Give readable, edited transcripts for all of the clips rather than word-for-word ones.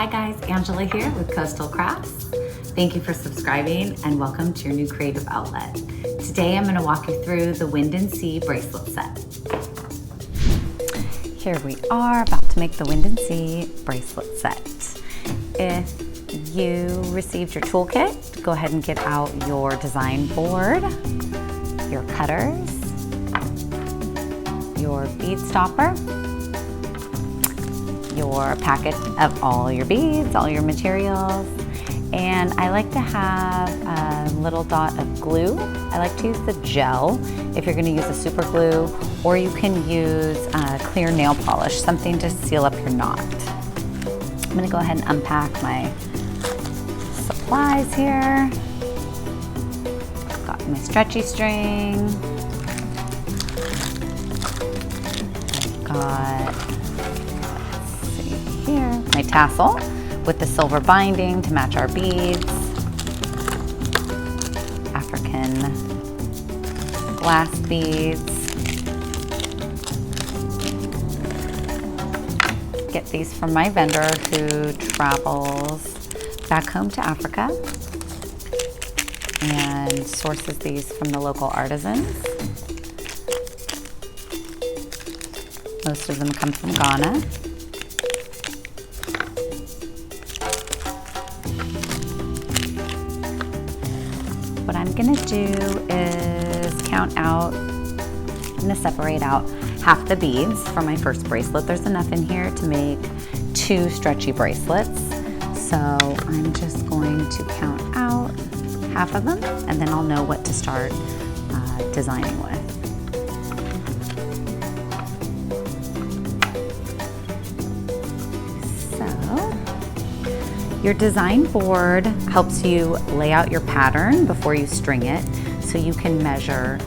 Hi guys, Angela here with Coastal Crafts. Thank you for subscribing and welcome to your new creative outlet. Today I'm going to walk you through the Wind and Sea bracelet set. Here we are about to make the Wind and Sea bracelet set. If you received your toolkit, go ahead and get out your design board, your cutters, your bead stopper, your packet of all your beads, all your materials, and I like to have a little dot of glue. I like to use the gel if you're going to use a super glue, or you can use clear nail polish, something to seal up your knot. I'm going to go ahead and unpack my supplies here. Got my stretchy string. Got, here, my tassel with the silver binding to match our beads, African glass beads. Get these from my vendor who travels back home to Africa and sources these from the local artisans. Most of them come from Ghana. What I'm gonna do is count out, I'm gonna separate out half the beads for my first bracelet. There's enough in here to make 2 stretchy bracelets. So I'm just going to count out half of them and then I'll know what to start designing with. Your design board helps you lay out your pattern before you string it so you can measure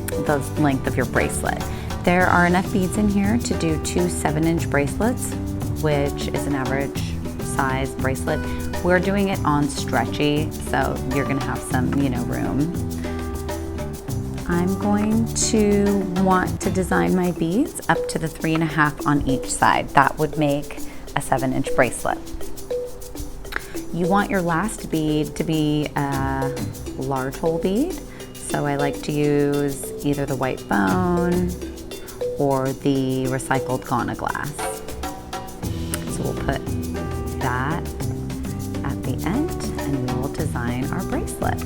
the length of your bracelet. There are enough beads in here to do 2 7-inch bracelets, which is an average size bracelet. We're doing it on stretchy, so you're gonna have some, room. I'm going to want to design my beads up to the 3.5 on each side. That would make a 7-inch bracelet. You want your last bead to be a large hole bead. So I like to use either the white bone or the recycled Ghana glass. So we'll put that at the end and we will design our bracelet.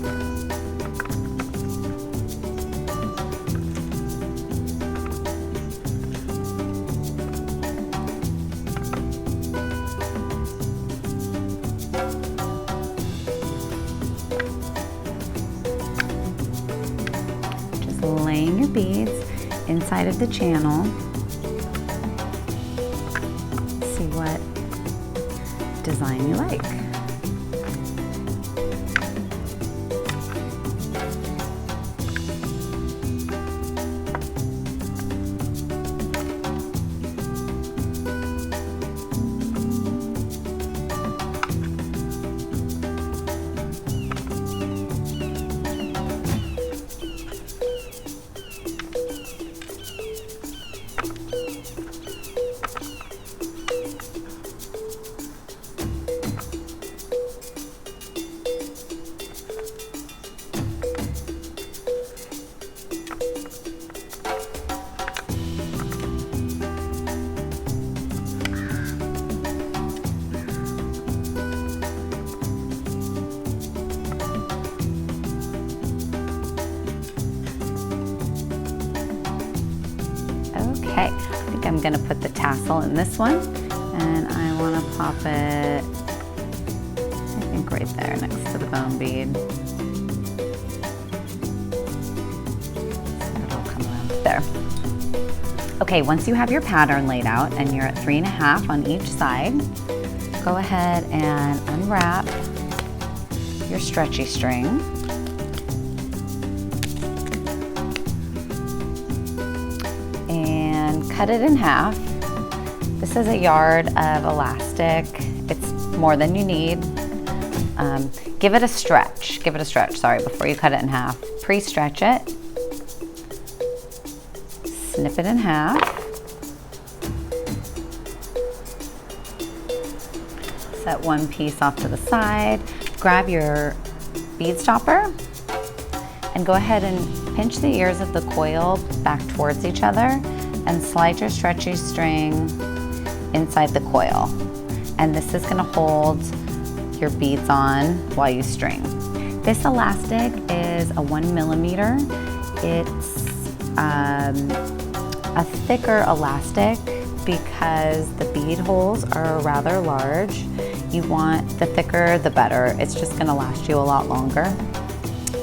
Laying your beads inside of the channel. See what design you like. Okay, I think I'm gonna put the tassel in this one and I wanna pop it, I think right there next to the bone bead. So it'll come around there. Okay, once you have your pattern laid out and you're at 3.5 on each side, go ahead and unwrap your stretchy string. And cut it in half. This is a yard of elastic. It's more than you need. Give it a stretch, before you cut it in half. Pre-stretch it. Snip it in half. Set one piece off to the side. Grab your bead stopper and go ahead and pinch the ears of the coil back towards each other and slide your stretchy string inside the coil. And this is going to hold your beads on while you string. This elastic is a 1 millimeter. It's a thicker elastic because the bead holes are rather large. You want the thicker the better. It's just going to last you a lot longer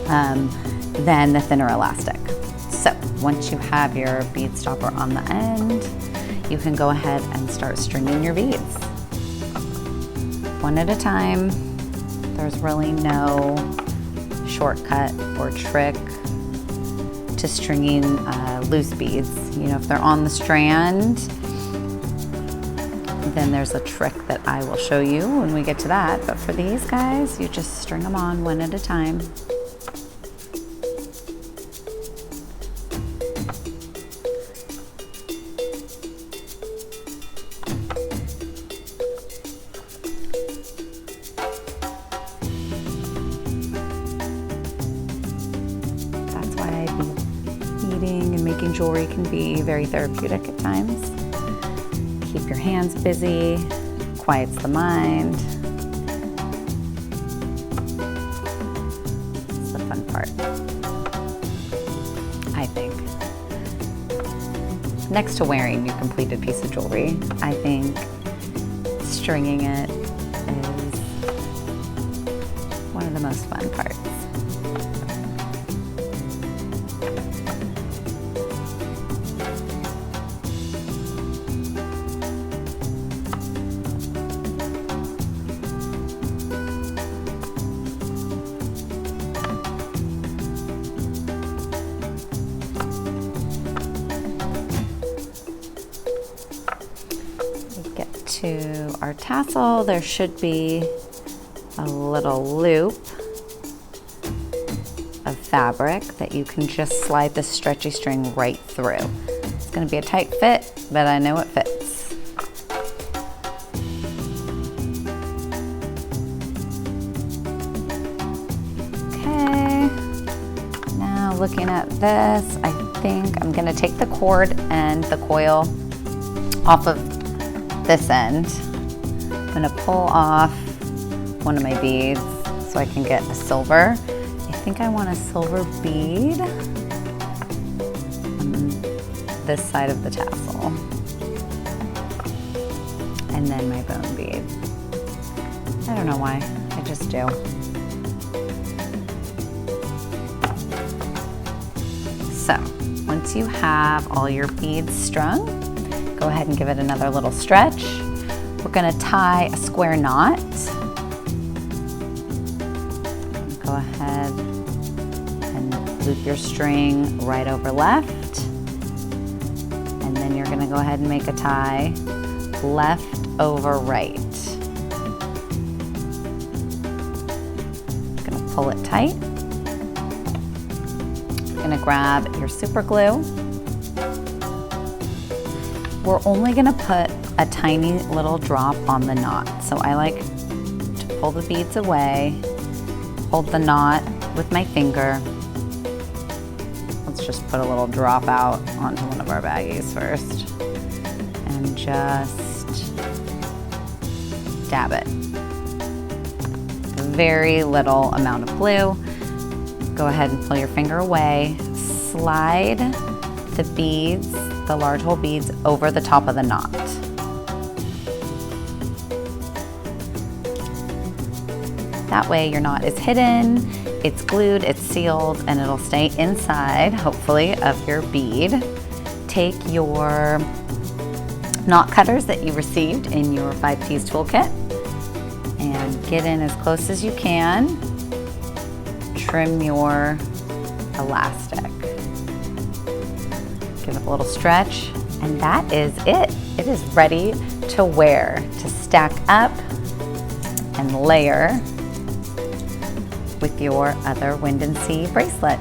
than the thinner elastic. So once you have your bead stopper on the end, you can go ahead and start stringing your beads. One at a time. There's really no shortcut or trick to stringing loose beads. You know, if they're on the strand, then there's a trick that I will show you when we get to that. But for these guys, you just string them on one at a time. Beading and making jewelry can be very therapeutic at times. Keep your hands busy, quiets the mind. It's the fun part, I think. Next to wearing your completed piece of jewelry, I think stringing it is one of the most fun parts. To our tassel, there should be a little loop of fabric that you can just slide the stretchy string right through. It's going to be a tight fit, but I know it fits. Okay, now looking at this, I think I'm going to take the cord and the coil off of this end. I'm gonna pull off one of my beads so I can get a silver. I think I want a silver bead on this side of the tassel. And then my bone bead. I don't know why, I just do. So, once you have all your beads strung, go ahead and give it another little stretch. We're gonna tie a square knot. Go ahead and loop your string right over left. And then you're gonna go ahead and make a tie left over right. Gonna pull it tight. Gonna grab your super glue. We're only gonna put a tiny little drop on the knot. So I like to pull the beads away, hold the knot with my finger. Let's just put a little drop out onto one of our baggies first. And just dab it. Very little amount of glue. Go ahead and pull your finger away. Slide the beads, the large hole beads, over the top of the knot. That way your knot is hidden, it's glued, it's sealed, and it'll stay inside, hopefully, of your bead. Take your knot cutters that you received in your 5-piece toolkit and get in as close as you can. Trim your elastic. Give it a little stretch, and that is it. It is ready to wear, to stack up and layer with your other Wind and Sea bracelet.